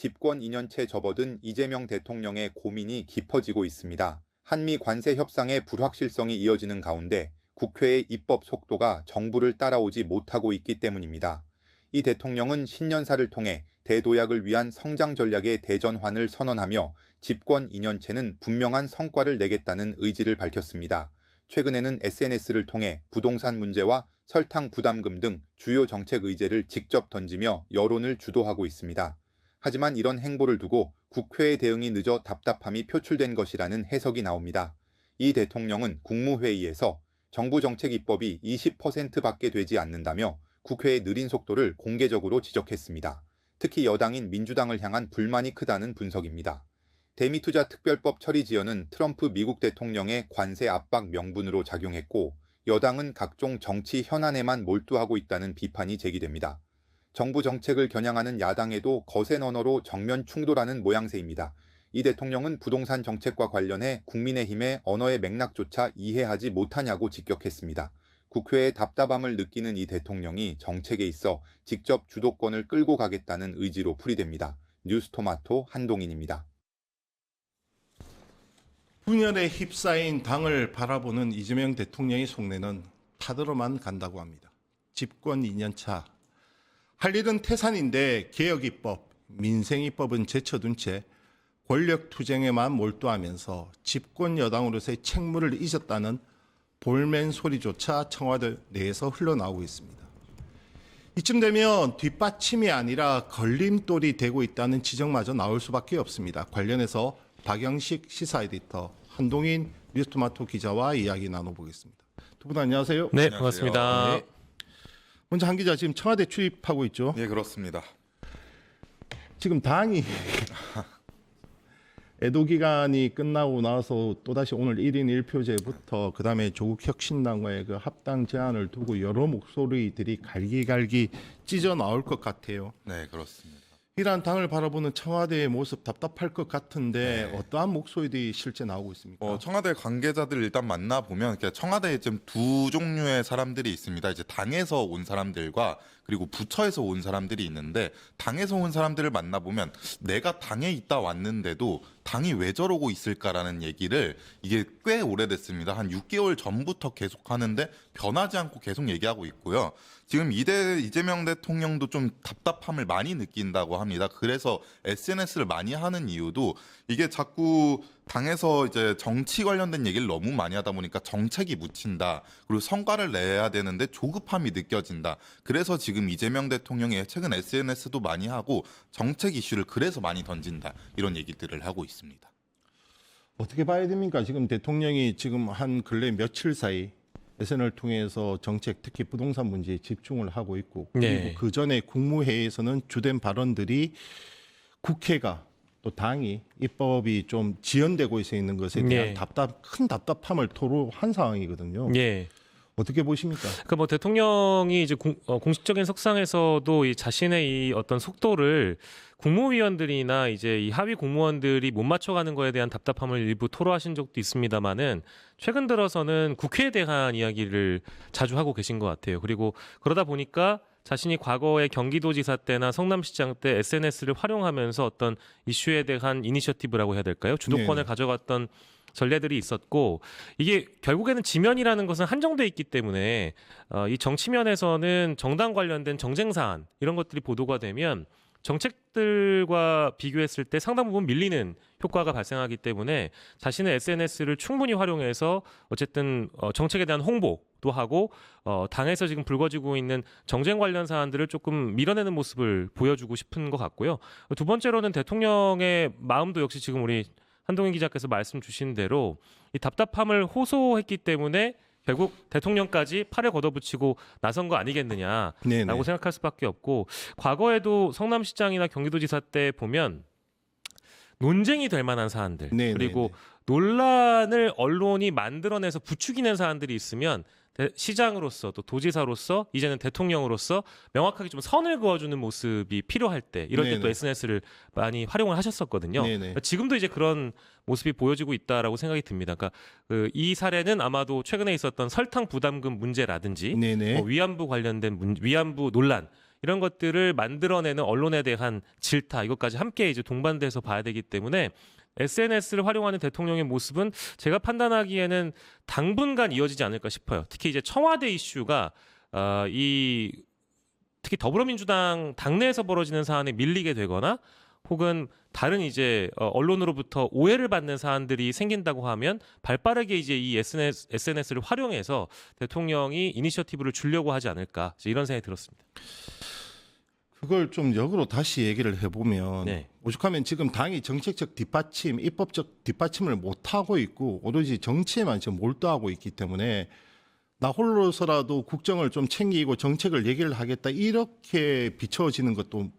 집권 2년째 접어든 이재명 대통령의 고민이 깊어지고 있습니다. 한미 관세 협상의 불확실성이 이어지는 가운데 국회의 입법 속도가 정부를 따라오지 못하고 있기 때문입니다. 이 대통령은 신년사를 통해 대도약을 위한 성장 전략의 대전환을 선언하며 집권 2년째는 분명한 성과를 내겠다는 의지를 밝혔습니다. 최근에는 SNS를 통해 부동산 문제와 설탕 부담금 등 주요 정책 의제를 직접 던지며 여론을 주도하고 있습니다. 하지만 이런 행보를 두고 국회의 대응이 늦어 답답함이 표출된 것이라는 해석이 나옵니다. 이 대통령은 국무회의에서 정부 정책 입법이 20%밖에 되지 않는다며 국회의 느린 속도를 공개적으로 지적했습니다. 특히 여당인 민주당을 향한 불만이 크다는 분석입니다. 대미투자 특별법 처리 지연은 트럼프 미국 대통령의 관세 압박 명분으로 작용했고 여당은 각종 정치 현안에만 몰두하고 있다는 비판이 제기됩니다. 정부 정책을 겨냥하는 야당에도 거센 언어로 정면 충돌하는 모양새입니다. 이 대통령은 부동산 정책과 관련해 국민의힘의 언어의 맥락조차 이해하지 못하냐고 직격했습니다. 국회의 답답함을 느끼는 이 대통령이 정책에 있어 직접 주도권을 끌고 가겠다는 의지로 풀이됩니다. 뉴스토마토 한동인입니다. 분열에 휩싸인 당을 바라보는 이재명 대통령의 속내는 타들어만 간다고 합니다. 집권 2년 차. 할 일은 태산인데 개혁입법, 민생입법은 제쳐둔 채 권력투쟁에만 몰두하면서 집권 여당으로서의 책무를 잊었다는 볼멘 소리조차 청와대 내에서 흘러나오고 있습니다. 이쯤 되면 뒷받침이 아니라 걸림돌이 되고 있다는 지적마저 나올 수밖에 없습니다. 관련해서 박영식 시사 에디터, 한동인 뉴스토마토 기자와 이야기 나눠보겠습니다. 두 분 안녕하세요. 네, 안녕하세요. 반갑습니다. 네. 먼저 한 기자, 지금 청와대 출입하고 있죠? 예, 그렇습니다. 지금 당이 애도 기간이 끝나고 나서 또다시 오늘 1인 1표제부터 그다음에 조국 혁신당과의 그 합당 제안을 두고 여러 목소리들이 갈기갈기 찢어 나올 것 같아요. 네, 그렇습니다. 이러한 당을 바라보는 청와대의 모습 답답할 것 같은데 네. 어떠한 목소리들이 실제 나오고 있습니까? 청와대 관계자들 일단 만나보면 청와대에 지금 두 종류의 사람들이 있습니다. 이제 당에서 온 사람들과 그리고 부처에서 온 사람들이 있는데, 당에서 온 사람들을 만나보면 내가 당에 있다 왔는데도 당이 왜 저러고 있을까라는 얘기를 이게 꽤 오래됐습니다. 한 6개월 전부터 계속 하는데 변하지 않고 계속 얘기하고 있고요. 지금 이재명 대통령도 좀 답답함을 많이 느낀다고 합니다. 그래서 SNS를 많이 하는 이유도 이게 자꾸 당에서 이제 정치 관련된 얘기를 너무 많이 하다 보니까 정책이 묻힌다. 그리고 성과를 내야 되는데 조급함이 느껴진다. 그래서 지금 이재명 대통령이 최근 SNS도 많이 하고 정책 이슈를 그래서 많이 던진다. 이런 얘기들을 하고 있습니다. 어떻게 봐야 됩니까? 지금 대통령이 지금 한 근래 며칠 사이 SNS를 통해서 정책, 특히 부동산 문제에 집중을 하고 있고, 그리고 네. 그 전에 국무회의에서는 주된 발언들이 국회가 또 당이 입법이 좀 지연되고 있는 것에 대한 네. 큰 답답함을 토로한 상황이거든요. 예. 어떻게 보십니까? 그러니까 뭐 대통령이 이제 공식적인 석상에서도 이 자신의 이 어떤 속도를 국무위원들이나 이제 이 하위 공무원들이 못 맞춰가는 거에 대한 답답함을 일부 토로하신 적도 있습니다만은 최근 들어서는 국회에 대한 이야기를 자주 하고 계신 것 같아요. 그리고 그러다 보니까 자신이 과거에 경기도지사 때나 성남시장 때 SNS를 활용하면서 어떤 이슈에 대한 이니셔티브라고 해야 될까요? 주도권을 네네. 가져갔던 전례들이 있었고, 이게 결국에는 지면이라는 것은 한정돼 있기 때문에 이 정치면에서는 정당 관련된 정쟁 사안 이런 것들이 보도가 되면 정책들과 비교했을 때 상당 부분 밀리는 효과가 발생하기 때문에 자신의 SNS를 충분히 활용해서 어쨌든 정책에 대한 홍보도 하고 당에서 지금 불거지고 있는 정쟁 관련 사안들을 조금 밀어내는 모습을 보여주고 싶은 것 같고요. 두 번째로는 대통령의 마음도 역시 지금 우리 한동인 기자께서 말씀 주신 대로 이 답답함을 호소했기 때문에 결국 대통령까지 팔을 걷어붙이고 나선 거 아니겠느냐라고 네네. 생각할 수밖에 없고, 과거에도 성남시장이나 경기도지사 때 보면 논쟁이 될 만한 사안들, 네네네. 그리고 논란을 언론이 만들어내서 부추기는 사안들이 있으면 시장으로서 또 도지사로서 이제는 대통령으로서 명확하게 좀 선을 그어주는 모습이 필요할 때, 이럴 때 또 네네. SNS를 많이 활용을 하셨었거든요. 네네. 그러니까 지금도 이제 그런 모습이 보여지고 있다라고 생각이 듭니다. 그러니까 이 사례는 아마도 최근에 있었던 설탕 부담금 문제라든지 네네. 위안부 관련된 위안부 논란, 이런 것들을 만들어내는 언론에 대한 질타 이것까지 함께 이제 동반돼서 봐야 되기 때문에 SNS를 활용하는 대통령의 모습은 제가 판단하기에는 당분간 이어지지 않을까 싶어요. 특히 이제 청와대 이슈가 특히 더불어민주당 당내에서 벌어지는 사안에 밀리게 되거나 혹은 다른 이제 언론으로부터 오해를 받는 사안들이 생긴다고 하면 발빠르게 이제 이 SNS를 활용해서 대통령이 이니셔티브를 주려고 하지 않을까 이런 생각이 들었습니다. 그걸 좀 역으로 다시 얘기를 해보면 네. 오죽하면 지금 당이 정책적 뒷받침, 입법적 뒷받침을 못하고 있고 오로지 정치에만 지금 몰두하고 있기 때문에 나 홀로서라도 국정을 좀 챙기고 정책을 얘기를 하겠다 이렇게 비춰지는 것도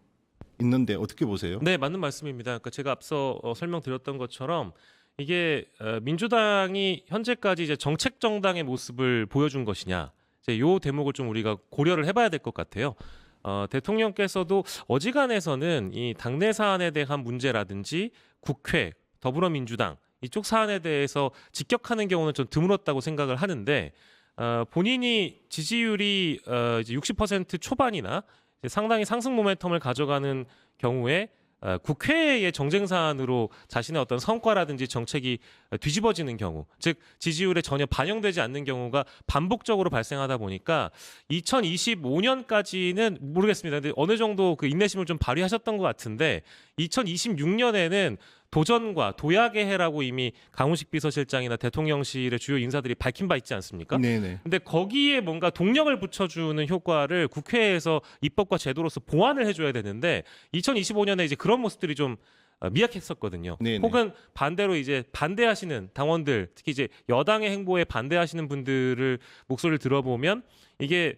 있는데 어떻게 보세요? 네, 맞는 말씀입니다. 그러니까 제가 앞서 설명드렸던 것처럼 이게 민주당이 현재까지 이제 정책 정당의 모습을 보여준 것이냐, 이제 요 대목을 좀 우리가 고려를 해봐야 될 것 같아요. 대통령께서도 어지간해서는 이 당내 사안에 대한 문제라든지 국회, 더불어민주당 이쪽 사안에 대해서 직격하는 경우는 좀 드물었다고 생각을 하는데 본인이 지지율이 이제 60% 초반이나 이제 상당히 상승 모멘텀을 가져가는 경우에 국회의 정쟁 사안으로 자신의 어떤 성과라든지 정책이 뒤집어지는 경우, 즉 지지율에 전혀 반영되지 않는 경우가 반복적으로 발생하다 보니까 2025년까지는 모르겠습니다. 근데 어느 정도 그 인내심을 좀 발휘하셨던 것 같은데 2026년에는 도전과 도약의 해라고 이미 강훈식 비서실장이나 대통령실의 주요 인사들이 밝힌 바 있지 않습니까? 네네. 근데 거기에 뭔가 동력을 붙여주는 효과를 국회에서 입법과 제도로서 보완을 해줘야 되는데 2025년에 이제 그런 모습들이 좀 미약했었거든요. 네네. 혹은 반대로 이제 반대하시는 당원들, 특히 이제 여당의 행보에 반대하시는 분들을 목소리를 들어보면 이게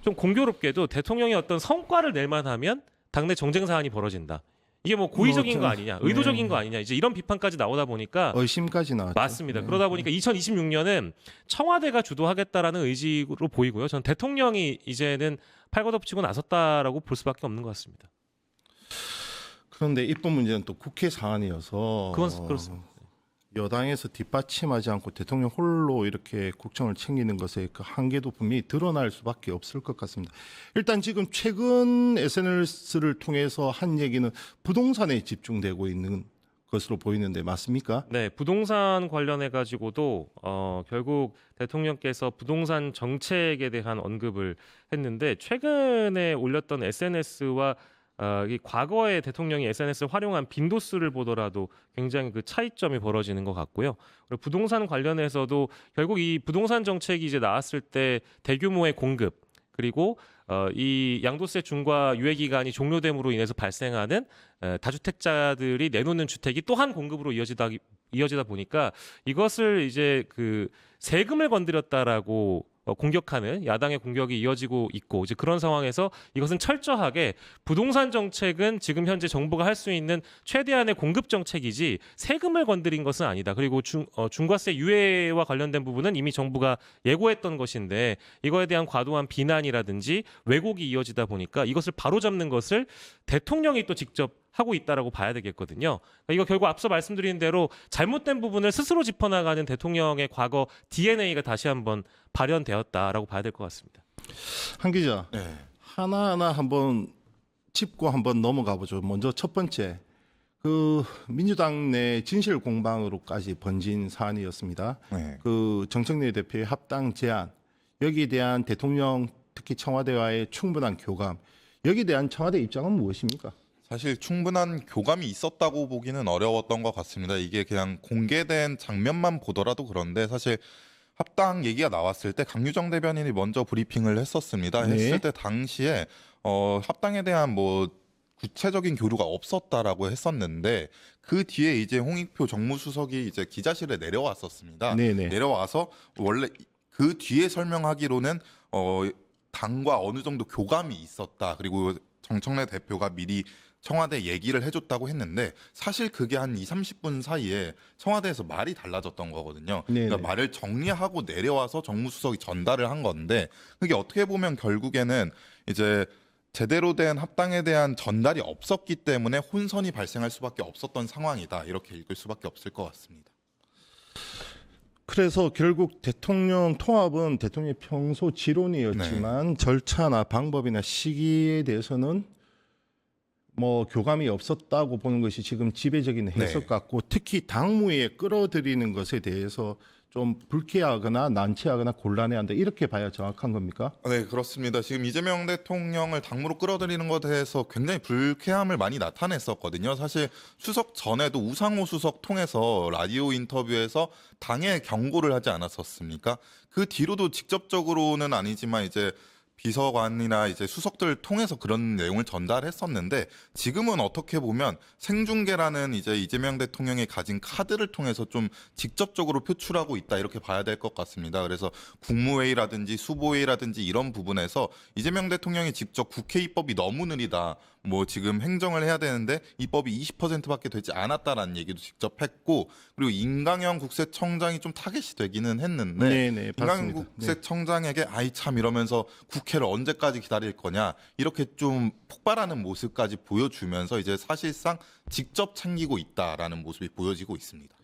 좀 공교롭게도 대통령이 어떤 성과를 낼 만하면 당내 정쟁 사안이 벌어진다. 이게 뭐 고의적인 거 아니냐, 의도적인 거 아니냐, 이제 이런 비판까지 나오다 보니까 의심까지 나왔죠. 맞습니다. 그러다 보니까 2026년은 청와대가 주도하겠다라는 의지로 보이고요. 전 대통령이 이제는 팔걷어붙이고 나섰다라고 볼 수밖에 없는 것 같습니다. 그런데 입법 문제는 또 국회 사안이어서 그건 그렇습니다. 여당에서 뒷받침하지 않고 대통령 홀로 이렇게 국정을 챙기는 것의 그 한계도 분명히 드러날 수밖에 없을 것 같습니다. 일단 지금 최근 SNS를 통해서 한 얘기는 부동산에 집중되고 있는 것으로 보이는데 맞습니까? 네, 부동산 관련해 가지고도 결국 대통령께서 부동산 정책에 대한 언급을 했는데 최근에 올렸던 SNS와 이 과거에 대통령이 SNS를 활용한 빈도수를 보더라도 굉장히 그 차이점이 벌어지는 것 같고요. 그리고 부동산 관련해서도 결국 이 부동산 정책이 이제 나왔을 때 대규모의 공급 그리고 이 양도세 중과 유예 기간이 종료됨으로 인해서 발생하는 다주택자들이 내놓는 주택이 또 한 공급으로 이어지다 보니까 이것을 이제 그 세금을 건드렸다라고 공격하는 야당의 공격이 이어지고 있고 이제 그런 상황에서 이것은 철저하게 부동산 정책은 지금 현재 정부가 할 수 있는 최대한의 공급 정책이지 세금을 건드린 것은 아니다. 그리고 중과세 유예와 관련된 부분은 이미 정부가 예고했던 것인데 이거에 대한 과도한 비난이라든지 왜곡이 이어지다 보니까 이것을 바로잡는 것을 대통령이 또 직접 하고 있다라고 봐야 되겠거든요. 그러니까 이거 결국 앞서 말씀드린 대로 잘못된 부분을 스스로 짚어나가는 대통령의 과거 DNA가 다시 한번 발현되었다라고 봐야 될 것 같습니다. 한 기자, 네. 하나하나 한번 짚고 한번 넘어가 보죠. 먼저 첫 번째, 그 민주당 내 진실 공방으로까지 번진 사안이었습니다. 네. 그 정청래 대표의 합당 제안, 여기에 대한 대통령 특히 청와대와의 충분한 교감, 여기에 대한 청와대 입장은 무엇입니까? 사실 충분한 교감이 있었다고 보기는 어려웠던 것 같습니다. 이게 그냥 공개된 장면만 보더라도 그런데 사실 합당 얘기가 나왔을 때 강유정 대변인이 먼저 브리핑을 했었습니다. 네. 했을 때 당시에 합당에 대한 뭐 구체적인 교류가 없었다라고 했었는데 그 뒤에 이제 홍익표 정무수석이 이제 기자실에 내려왔었습니다. 네네. 내려와서 원래 그 뒤에 설명하기로는 당과 어느 정도 교감이 있었다. 그리고 정청래 대표가 미리 청와대 얘기를 해줬다고 했는데 사실 그게 한 20-30분 사이에 청와대에서 말이 달라졌던 거거든요. 네네. 그러니까 말을 정리하고 내려와서 정무수석이 전달을 한 건데 그게 어떻게 보면 결국에는 이제 제대로 된 합당에 대한 전달이 없었기 때문에 혼선이 발생할 수밖에 없었던 상황이다. 이렇게 읽을 수밖에 없을 것 같습니다. 그래서 결국 대통령 통합은 대통령의 평소 지론이었지만 절차나 방법이나 시기에 대해서는 뭐 교감이 없었다고 보는 것이 지금 지배적인 해석 같고 특히 당무에 끌어들이는 것에 대해서 좀 불쾌하거나 난처하거나 곤란해한다 이렇게 봐야 정확한 겁니까? 네, 그렇습니다. 지금 이재명 대통령을 당무로 끌어들이는 것에 대해서 굉장히 불쾌함을 많이 나타냈었거든요. 사실 수석 전에도 우상호 수석 통해서 라디오 인터뷰에서 당에 경고를 하지 않았었습니까? 그 뒤로도 직접적으로는 아니지만 이제 비서관이나 이제 수석들 통해서 그런 내용을 전달했었는데 지금은 어떻게 보면 생중계라는 이제 이재명 대통령이 가진 카드를 통해서 좀 직접적으로 표출하고 있다 이렇게 봐야 될 것 같습니다. 그래서 국무회의라든지 수보회의라든지 이런 부분에서 이재명 대통령이 직접 국회 입법이 너무 느리다. 뭐 지금 행정을 해야 되는데 입법이 20%밖에 되지 않았다라는 얘기도 직접 했고 그리고 임강영 국세청장이 좀 타겟이 되기는 했는데 임강영 봤습니다. 국세청장에게 아이 참 이러면서 국회를 언제까지 기다릴 거냐 이렇게 좀 폭발하는 모습까지 보여주면서 이제 사실상 직접 챙기고 있다라는 모습이 보여지고 있습니다.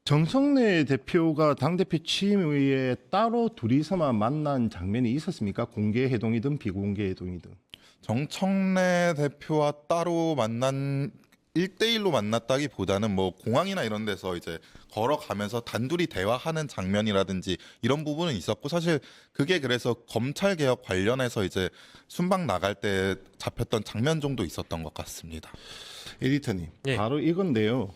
정청래 대표가 당대표 취임 후에 따로 둘이서만 만난 장면이 있었습니까? 공개 회동이든 비공개 회동이든. 정청래 대표와 따로 만난 1대1로 만났다기보다는 뭐 공항이나 이런 데서 이제 걸어가면서 단둘이 대화하는 장면이라든지 이런 부분은 있었고 사실 그게 그래서 검찰 개혁 관련해서 이제 순방 나갈 때 잡혔던 장면 정도 있었던 것 같습니다. 에디터님, 예. 바로 이건데요.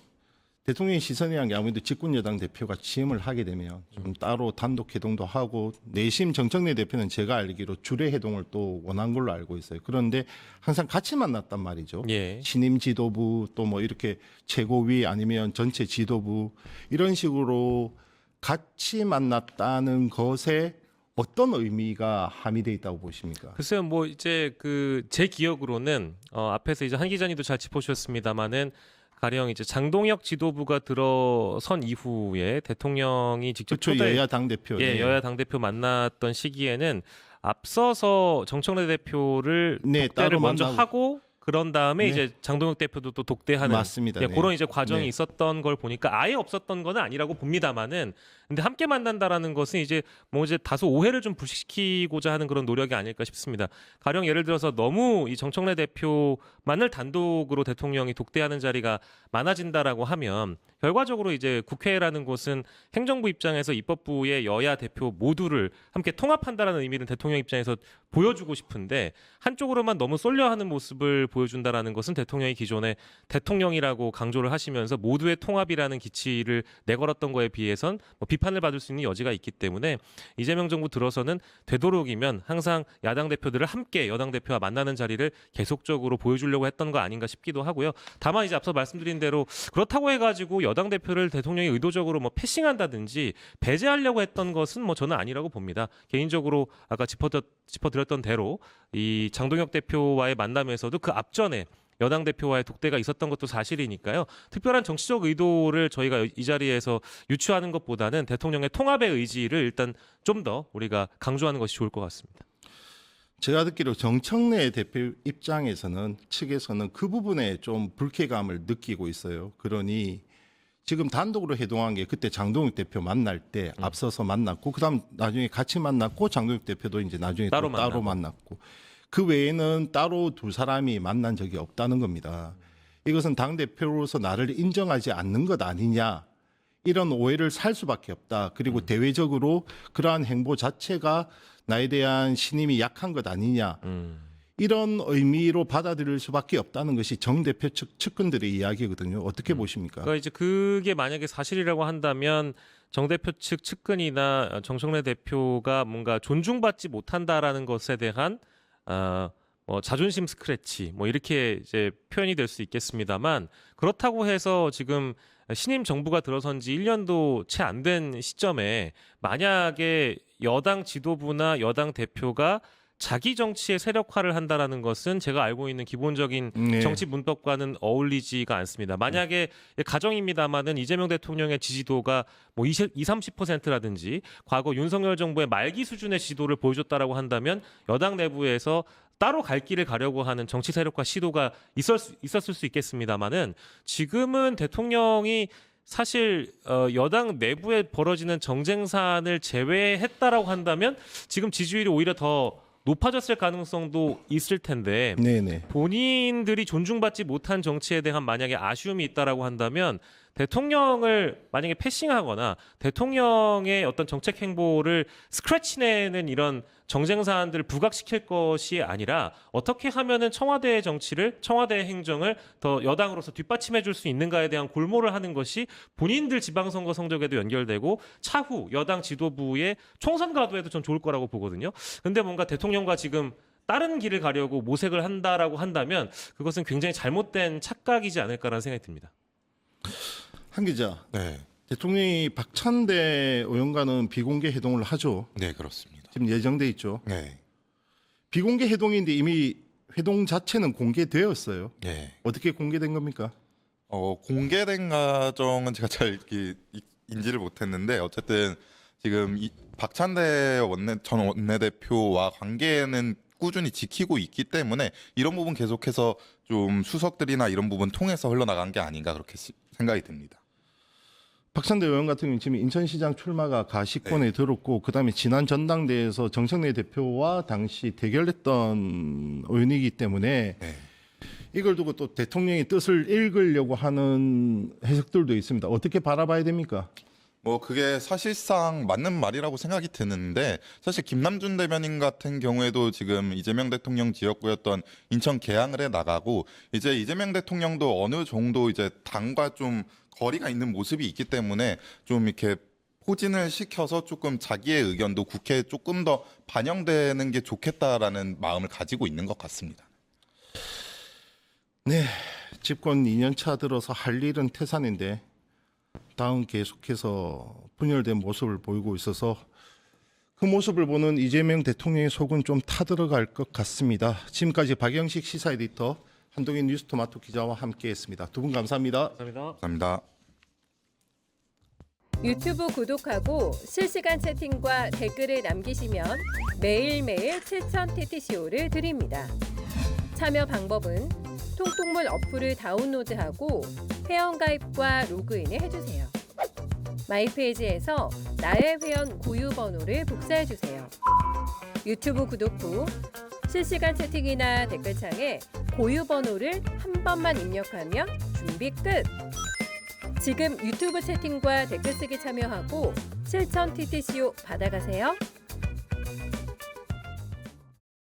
대통령의 시선이란 게 아무래도 집권여당 대표가 취임을 하게 되면 좀 따로 단독 회동도 하고 내심 정청래 대표는 제가 알기로 주례 회동을 또 원한 걸로 알고 있어요. 그런데 항상 같이 만났단 말이죠. 예. 신임 지도부 또 뭐 이렇게 최고위 아니면 전체 지도부 이런 식으로 같이 만났다는 것에 어떤 의미가 함의돼 있다고 보십니까? 글쎄요, 뭐 이제 그 제 기억으로는 앞에서 이제 한 기자님도 잘 짚어주셨습니다만은 가령 이제 장동혁 지도부가 들어선 이후에 대통령이 직접 그렇죠. 여야 당 대표. 예, 여야 당 대표 만났던 시기에는 앞서서 정청래 대표를 네, 독대를 따로 먼저 만나고. 하고 그런 다음에 네. 이제 장동혁 대표도 또 독대하는 맞습니다. 예, 네. 그런 이제 과정이 네. 있었던 걸 보니까 아예 없었던 건 아니라고 봅니다만은 근데 함께 만난다라는 것은 이제 뭐 이제 다소 오해를 좀 불식시키고자 하는 그런 노력이 아닐까 싶습니다. 가령 예를 들어서 너무 이 정청래 대표만을 단독으로 대통령이 독대하는 자리가 많아진다라고 하면 결과적으로 이제 국회라는 곳은 행정부 입장에서 입법부의 여야 대표 모두를 함께 통합한다라는 의미를 대통령 입장에서 보여주고 싶은데 한쪽으로만 너무 쏠려하는 모습을 보여준다라는 것은 대통령이 기존에 대통령이라고 강조를 하시면서 모두의 통합이라는 기치를 내걸었던 거에 비해선 뭐 비판을 받을 수 있는 여지가 있기 때문에 이재명 정부 들어서는 되도록이면 항상 야당 대표들을 함께 여당 대표와 만나는 자리를 계속적으로 보여주려고 했던 거 아닌가 싶기도 하고요. 다만 이제 앞서 말씀드린 대로 그렇다고 해가지고 여당 대표를 대통령이 의도적으로 뭐 패싱한다든지 배제하려고 했던 것은 뭐 저는 아니라고 봅니다. 개인적으로 아까 짚어드렸던 대로 이 장동혁 대표와의 만남에서도 그 앞전에 여당 대표와의 독대가 있었던 것도 사실이니까요. 특별한 정치적 의도를 저희가 이 자리에서 유추하는 것보다는 대통령의 통합의 의지를 일단 좀 더 우리가 강조하는 것이 좋을 것 같습니다. 제가 듣기로 정청래 대표 입장에서는 측에서는 그 부분에 좀 불쾌감을 느끼고 있어요. 그러니 지금 단독으로 회동한 게 그때 장동혁 대표 만날 때 앞서서 만났고 그다음 나중에 같이 만났고 장동혁 대표도 이제 나중에 따로 따로 만났고 그 외에는 따로 두 사람이 만난 적이 없다는 겁니다. 이것은 당 대표로서 나를 인정하지 않는 것 아니냐 이런 오해를 살 수밖에 없다. 그리고 대외적으로 그러한 행보 자체가 나에 대한 신임이 약한 것 아니냐. 이런 의미로 받아들일 수밖에 없다는 것이 정 대표 측 측근들의 이야기거든요. 어떻게 보십니까? 그러니까 이제 그게 만약에 사실이라고 한다면 정 대표 측 측근이나 정청래 대표가 뭔가 존중받지 못한다라는 것에 대한 뭐 자존심 스크래치 뭐 이렇게 이제 표현이 될 수 있겠습니다만 그렇다고 해서 지금 신임 정부가 들어선 지 1년도 채 안 된 시점에 만약에 여당 지도부나 여당 대표가 자기 정치의 세력화를 한다라는 것은 제가 알고 있는 기본적인 네. 정치 문법과는 어울리지가 않습니다. 만약에 가정입니다만은 이재명 대통령의 지지도가 뭐 30%라든지 과거 윤석열 정부의 말기 수준의 지지도를 보여줬다라고 한다면 여당 내부에서 따로 갈 길을 가려고 하는 정치 세력화 시도가 있었을 수 있겠습니다만은 지금은 대통령이 사실 여당 내부에 벌어지는 정쟁 사안을 제외했다라고 한다면 지금 지지율이 오히려 더 높아졌을 가능성도 있을 텐데 네네. 본인들이 존중받지 못한 정치에 대한 만약에 아쉬움이 있다라고 한다면 대통령을 만약에 패싱하거나 대통령의 어떤 정책 행보를 스크래치내는 이런 정쟁 사안들을 부각시킬 것이 아니라 어떻게 하면은 청와대의 정치를 청와대의 행정을 더 여당으로서 뒷받침해 줄 수 있는가에 대한 골몰을 하는 것이 본인들 지방선거 성적에도 연결되고 차후 여당 지도부의 총선 가도에도 전 좋을 거라고 보거든요. 근데 뭔가 대통령과 지금 다른 길을 가려고 모색을 한다라고 한다면 그것은 굉장히 잘못된 착각이지 않을까라는 생각이 듭니다. 한 기자, 네, 대통령이 박찬대 의원과는 비공개 회동을 하죠. 네 그렇습니다. 지금 예정돼 있죠. 네, 비공개 회동인데 이미 회동 자체는 공개되었어요. 네. 어떻게 공개된 겁니까? 공개된 과정은 제가 잘 인지를 못했는데 어쨌든 지금 박찬대 전 원내대표와 관계는 꾸준히 지키고 있기 때문에 이런 부분 계속해서 좀 수석들이나 이런 부분 통해서 흘러나간 게 아닌가 그렇게 생각이 듭니다. 박찬대 의원 같은 경우는 지금 인천시장 출마가 가시권에 들었고 그다음에 지난 전당대회에서 정청래 대표와 당시 대결했던 의원이기 때문에 네. 이걸 두고 또 대통령의 뜻을 읽으려고 하는 해석들도 있습니다. 어떻게 바라봐야 됩니까? 그게 사실상 맞는 말이라고 생각이 드는데 사실 김남준 대변인 같은 경우에도 지금 이재명 대통령 지역구였던 인천 계양을 해 나가고 이제 이재명 대통령도 어느 정도 이제 당과 좀 거리가 있는 모습이 있기 때문에 좀 이렇게 포진을 시켜서 조금 자기의 의견도 국회에 조금 더 반영되는 게 좋겠다라는 마음을 가지고 있는 것 같습니다. 네, 집권 2년 차 들어서 할 일은 태산인데 당은 계속해서 분열된 모습을 보이고 있어서 그 모습을 보는 이재명 대통령의 속은 좀 타들어갈 것 같습니다. 지금까지 박영식 시사 에디터, 한동인 뉴스토마토 기자와 함께했습니다. 두 분 감사합니다. 감사합니다. 감사합니다. 유튜브 구독하고 실시간 채팅과 댓글을 남기시면 매일매일 7,000TTCO를 드립니다. 참여 방법은 통통물 어플을 다운로드하고 회원가입과 로그인을 해주세요. 마이페이지에서 나의 회원 고유 번호를 복사해주세요. 유튜브 구독 후 실시간 채팅이나 댓글창에 고유 번호를 한 번만 입력하면 준비 끝! 지금 유튜브 채팅과 댓글 쓰기 참여하고 7,000TTCO 받아가세요.